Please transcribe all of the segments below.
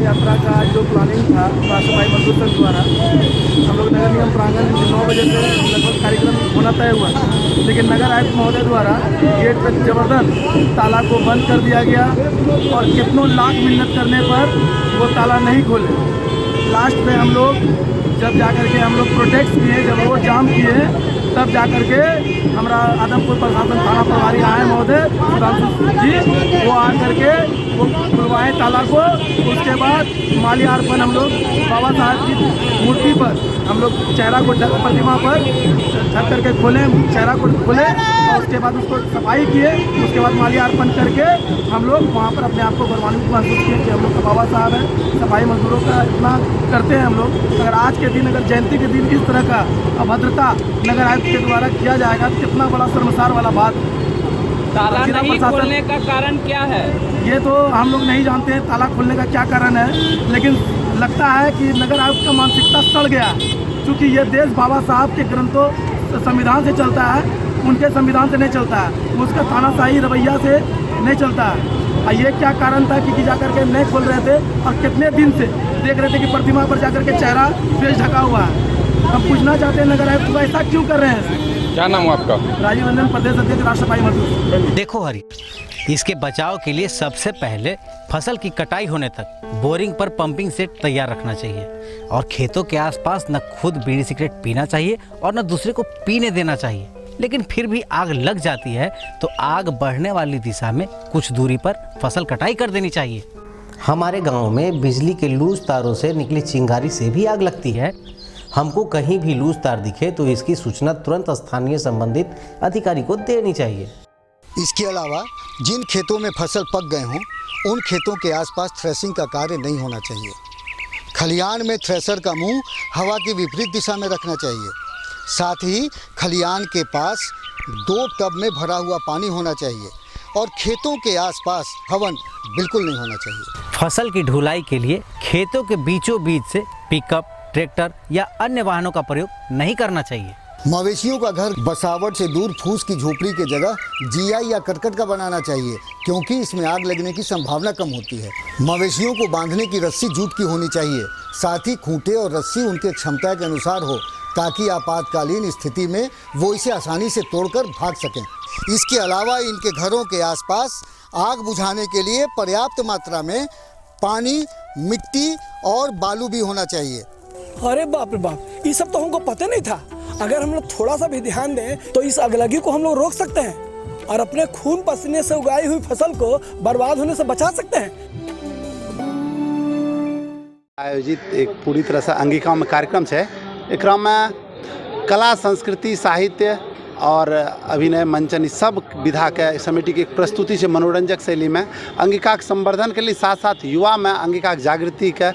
यात्रा का जो प्लानिंग था राष्ट्रभाई मजदूर संघ द्वारा, हम लोग नगर निगम प्रांगण में 9 बजे से लगभग कार्यक्रम होना तय हुआ, लेकिन नगर आयुक्त महोदय द्वारा गेट पर जबरदस्त ताला को बंद कर दिया गया और कितनों लाख मिन्नत करने पर वो ताला नहीं खोले। लास्ट में हम लोग जब जाकर के हम लोग प्रोटेस्ट किए, जब रोड जाम किए, तब जाकर के हमारा आदमपुर प्रशासन थाना प्रभारी आए महोदय सुधांशु जी, वो आकर के वो खुलवाए ताला को। उसके बाद माल्यार्पण हम लोग बाबा साहब की मूर्ति पर हम लोग चेहरा को प्रतिमा पर ढक करके खोले, चेहरा को खोले और उसके बाद उसको सफाई किए। उसके बाद माल्यार्पण करके हम लोग वहाँ पर अपने आप को गौरवान्वित महसूस किए कि हम लोग का बाबा साहब है। सफाई मजदूरों का इतना करते हैं हम लोग। अगर आज के दिन, अगर जयंती के दिन इस तरह का अभद्रता नगर आयुक्त के द्वारा किया जाएगा तो कितना बड़ा शर्मसार वाला बात। ताला नहीं खोलने का कारण क्या है? ये तो हम लोग नहीं जानते हैं ताला खोलने का क्या कारण है, लेकिन लगता है कि नगर आयुक्त का मानसिकता सड़ गया, क्योंकि ये देश बाबा साहब के ग्रंथों संविधान से चलता है, उनके संविधान से नहीं चलता है, उसका तानाशाही रवैया से नहीं चलता है। और ये क्या कारण था कि जाकर के नहीं खोल रहे थे और कितने दिन से देख रहे थे कि प्रतिमा पर जाकर के चेहरा फेस ढका हुआ है। हम पूछना चाहते हैं नगर आयुक्त को ऐसा क्यों कर रहे हैं? क्या नाम है आपका? राजीव रंजन, प्रदेश अध्यक्ष राष्ट्रभाई मजदूर। देखो हरी, इसके बचाव के लिए सबसे पहले फसल की कटाई होने तक बोरिंग पर पंपिंग सेट तैयार रखना चाहिए और खेतों के आसपास न खुद बीड़ी सिगरेट पीना चाहिए और न दूसरे को पीने देना चाहिए। लेकिन फिर भी आग लग जाती है तो आग बढ़ने वाली दिशा में कुछ दूरी पर फसल कटाई कर देनी चाहिए। हमारे गांव में बिजली के लूज तारों से निकली चिंगारी से भी आग लगती है। हमको कहीं भी लूज तार दिखे तो इसकी सूचना तुरंत स्थानीय संबंधित अधिकारी को देनी चाहिए। इसके अलावा जिन खेतों में फसल पक गए हों, उन खेतों के आसपास थ्रेसिंग का कार्य नहीं होना चाहिए। खलियान में थ्रेसर का मुंह हवा की विपरीत दिशा में रखना चाहिए। साथ ही खलियान के पास 2 टब में भरा हुआ पानी होना चाहिए और खेतों के आसपास हवन बिल्कुल नहीं होना चाहिए। फसल की ढुलाई के लिए खेतों के बीचों बीच से पिकअप, ट्रैक्टर या अन्य वाहनों का प्रयोग नहीं करना चाहिए। मवेशियों का घर बसावट से दूर फूस की झोपड़ी के जगह जिया या करकट का बनाना चाहिए, क्योंकि इसमें आग लगने की संभावना कम होती है। मवेशियों को बांधने की रस्सी जूट की होनी चाहिए, साथ ही खूंटे और रस्सी उनके क्षमता के अनुसार हो, ताकि आपातकालीन स्थिति में वो इसे आसानी से तोड़कर भाग सकें। इसके अलावा इनके घरों के आसपास आग बुझाने के लिए पर्याप्त मात्रा में पानी, मिट्टी और बालू भी होना चाहिए। अरे बाप रे बाप, ये सब तो हमको पता नहीं था। अगर हम लोग थोड़ा सा भी ध्यान दें तो इस अगलगी को हम लोग रोक सकते हैं और अपने खून पसीने से उगाई हुई फसल को बर्बाद होने से बचा सकते हैं। आयोजित एक पूरी तरह से अंगिका में कार्यक्रम है। एकरा में कला, संस्कृति, साहित्य और अभिनय, मंचन सब विधा के समिति की प्रस्तुति से मनोरंजक शैली में अंगिका के संवर्धन के लिए साथ साथ युवा में अंगिका के जागृति के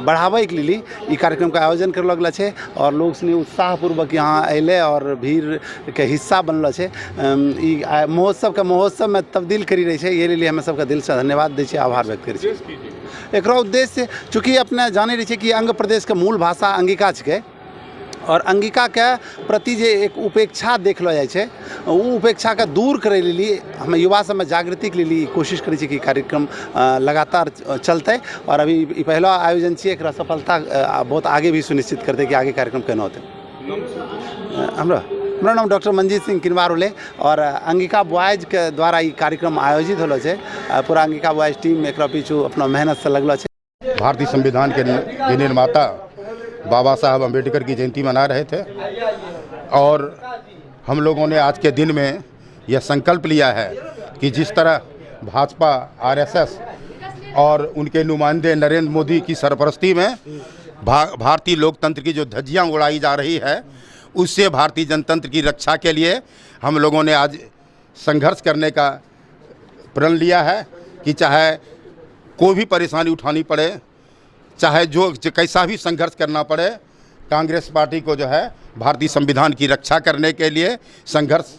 बढ़ावे के लिए ई कार्यक्रम का आयोजन करल गया है और लोग सनी उत्साहपूर्वक यहाँ अले और भीड़ के हिस्सा बनल है। ई महोत्सव में तब्दील करी रही है। ये लिए हमें सबका दिल से धन्यवाद दै छियै, आभार व्यक्त करै छियै। एकरो उद्देश्य चूँकि अपने जाने रही है कि अंग प्रदेश के मूल भाषा अंगिका है और अंगिका के प्रति जे एक उपेक्षा देखलो जाए छै, वो उपेक्षा के दूर करे लिए हम युवा सब में जागृति के लिए कोशिश करी छी कि कार्यक्रम लगातार चलते और अभी पहला आयोजन छी, एक सफलता बहुत आगे भी सुनिश्चित करते कि आगे कार्यक्रम केना होते। हमारा नाम डॉक्टर मंजीत सिंह किनवारोले और अंगिका बॉयज के द्वारा ये कार्यक्रम आयोजित होलो छै। पूरा अंगिका बॉयज टीम एक पीछू अपना मेहनत से लगलो छै। भारतीय संविधान के निर्माता बाबा साहब अम्बेडकर की जयंती मना रहे थे और हम लोगों ने आज के दिन में यह संकल्प लिया है कि जिस तरह भाजपा, आरएसएस और उनके नुमाइंदे नरेंद्र मोदी की सरपरस्ती में भारतीय लोकतंत्र की जो धज्जियां उड़ाई जा रही है, उससे भारतीय जनतंत्र की रक्षा के लिए हम लोगों ने आज संघर्ष करने का प्रण लिया है कि चाहे कोई भी परेशानी उठानी पड़े, चाहे जो कैसा भी संघर्ष करना पड़े, कांग्रेस पार्टी को जो है भारतीय संविधान की रक्षा करने के लिए संघर्ष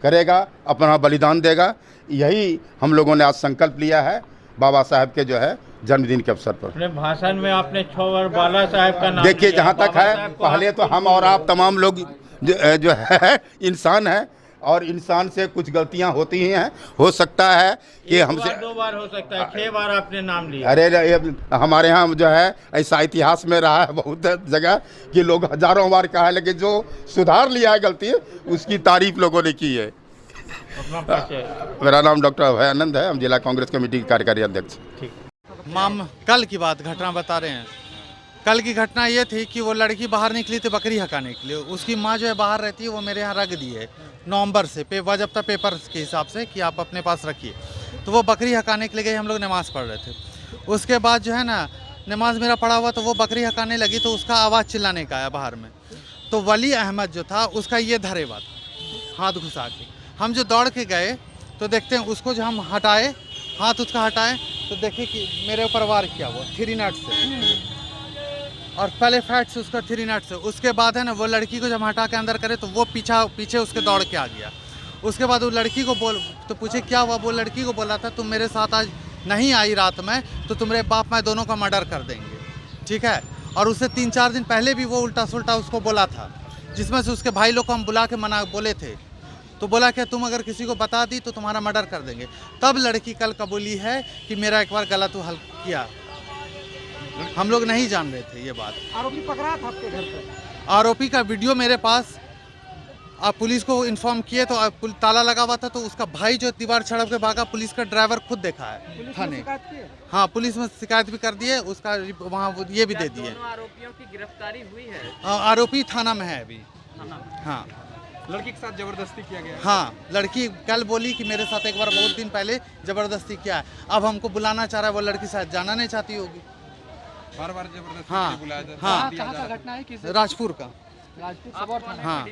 करेगा, अपना बलिदान देगा। यही हम लोगों ने आज संकल्प लिया है बाबा साहब के जो है जन्मदिन के अवसर पर। अपने भाषण में आपने 6 बार बाला साहब का नाम देखिए, जहाँ तक है, पहले तो हम और आप तमाम लोग जो है इंसान हैं और इंसान से कुछ गलतियां होती ही हैं। हो सकता है कि हमसे 2 बार हो सकता है, 6 बार आपने नाम लिया। अरे ये हमारे यहाँ जो है ऐसा इतिहास में रहा है बहुत जगह कि लोग हजारों बार कहा है, लेकिन जो सुधार लिया है गलती उसकी तारीफ लोगों ने की है। अपना परिचय। मेरा नाम डॉक्टर अभयानंद है, हम जिला कांग्रेस कमेटी के कार्यकारी अध्यक्ष। कल की घटना बता रहे हैं। कल की घटना ये थी कि वो लड़की बाहर निकली थी बकरी हकाने के लिए। उसकी माँ जो है बाहर रहती है, वो मेरे यहाँ रख दी है नवंबर से बाज़ाब्ता पेपर के हिसाब से कि आप अपने पास रखिए। तो वो बकरी हकाने के लिए गई, हम लोग नमाज़ पढ़ रहे थे। उसके बाद जो है ना, नमाज मेरा पढ़ा हुआ, तो वो बकरी हकाने लगी, तो उसका आवाज़ चिल्लाने का आया बाहर में। तो वली अहमद जो था उसका ये धरेवा था, हाथ घुसा के। हम जो दौड़ के गए तो देखते हैं उसको, जो हम हटाए, हाथ उसका हटाए, तो देखे कि मेरे ऊपर वार किया वो 3 नट से, और पहले फैट से उसका 3 नट से। उसके बाद है ना, वो लड़की को जब हटा के अंदर करे तो वो पीछे उसके दौड़ के आ गया। उसके बाद वो लड़की को तो पूछे क्या हुआ, वो लड़की को बोला था तुम मेरे साथ आज नहीं आई रात में तो तुम्हारे बाप मैं दोनों का मर्डर कर देंगे, ठीक है। और उससे 3-4 दिन पहले भी वो उल्टा सुल्टा उसको बोला था, जिसमें से उसके भाई लोग को हम बुला के मना बोले थे। तो बोला कि तुम अगर किसी को बता दी तो तुम्हारा मर्डर कर देंगे। तब लड़की कल कबूली है कि मेरा एक बार गलत हल किया। हम लोग नहीं जान रहे थे ये बात। आरोपी पकड़ा था आपके घर पे? आरोपी का वीडियो मेरे पास, आप पुलिस को इन्फॉर्म किए तो ताला लगा हुआ था, तो उसका भाई जो दीवार छड़प के भागा, पुलिस का ड्राइवर खुद देखा है थाने। हाँ, पुलिस में शिकायत भी कर दी है, उसका वहाँ ये भी दे दिए। आरोपियों की गिरफ्तारी हुई है? आरोपी थाना में है अभी। हाँ, लड़की के साथ जबरदस्ती किया गया? हाँ, लड़की कल बोली कि मेरे साथ एक बार बहुत दिन पहले जबरदस्ती किया है। अब हमको बुलाना चाह रहा है, वो लड़की साथ जाना नहीं चाहती होगी। बार-बार जबरदस्ती हाँ, बुलाया जाता है। हाँ, कहाँ का घटना है? किस राजपुर का। राजपूत सबौर थाना? हाँ,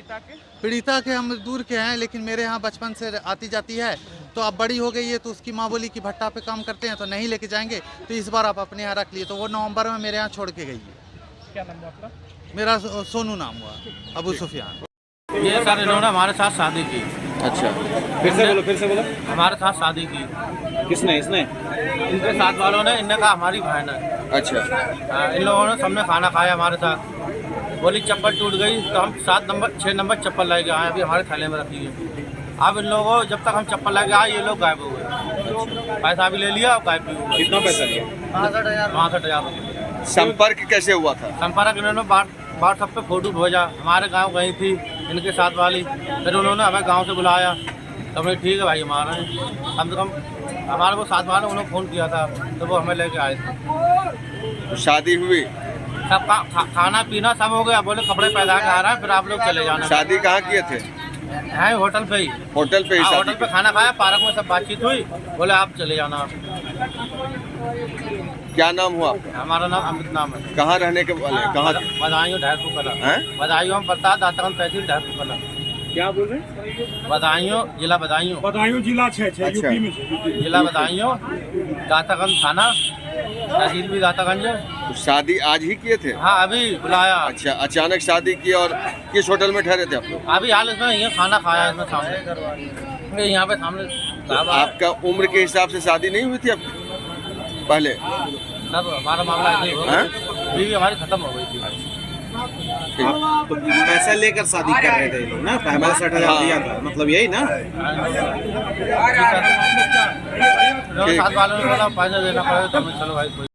पीड़िता के हम दूर के हैं, लेकिन मेरे यहाँ बचपन से आती जाती है। तो अब बड़ी हो गई है, तो उसकी माँ बोली कि भट्टा पे काम करते हैं तो नहीं लेके जाएंगे, तो इस बार आप अपने यहाँ रख लिए। तो वो नवंबर में मेरे यहाँ छोड़ के गई है। क्या नाम है आपका? मेरा सोनू नाम हुआ, अबू सुफियान। ये सर इन्होंने हमारे साथ शादी की। अच्छा, फिर से बोलो। हमारे साथ शादी की। किसने? इसने? इनके साथ वालों ने, इनने कहा हमारी बहन है। अच्छा, इन लोगों ने सबने खाना खाया हमारे साथ। बोली चप्पल टूट गई, तो हम 6 नंबर चप्पल लेके आए, अभी हमारे थैले में रखी है। अब इन लोगों, जब तक हम चप्पल लेके आए, ये लोग गायब हो गए। पैसा भी ले लिया और गायब भी हो गए। कितना पैसा लिया? 62,000 रुपये। संपर्क कैसे हुआ था? संपर्क इन्होंने व्हाट्सएप पे फोटो भेजा, हमारे गांव गई थी इनके साथ वाली, फिर उन्होंने हमें गांव से बुलाया, तो हमने ठीक है भाई हमारा है, कम से कम हमारे को साथ वाले उन्होंने फ़ोन किया था, तो वो हमें लेके आए थे। तो शादी हुई? सब खाना पीना सब हो गया। बोले कपड़े पहना के आ रहा है, फिर आप लोग चले जाना। शादी कहाँ किए थे? है होटल पे ही। होटल पे ही शादी? होटल पे खाना खाया, पार्क में सब बातचीत हुई, बोले आप चले जाना। क्या नाम हुआ आपका? हमारा नाम अमित नाम है। कहाँ रहने के वाले? कहाँ? बदायूं ढाईपुर कला। बदायूं हम प्रताप दातागंज तहसील ढाईपुर कला। क्या बोल रहे हैं? बदायूं जिला, बदायूं जिला 6 यूपी में। जिला बदायूं, दातागंज थाना, तहसील भी दातागंज है। तो शादी आज ही किए थे? हाँ, अभी बुलाया। अच्छा, अचानक शादी की। और किस होटल में ठहरे थे आप लोग? अभी हाल इसमें ये खाना खाया इसमें सामने, यहाँ पे सामने। आपका उम्र के हिसाब से शादी नहीं हुई थी आपकी पहले? सब हमारा मामला ऐसे ही हो गया, बीवी हमारी खत्म हो गई थी। तो पैसा लेकर शादी कर रहे थे लोग ना? 65,000 दिया था, मतलब यही ना? साथ वालों ने बोला पैसा देना पड़ेगा, तो चलो भाई।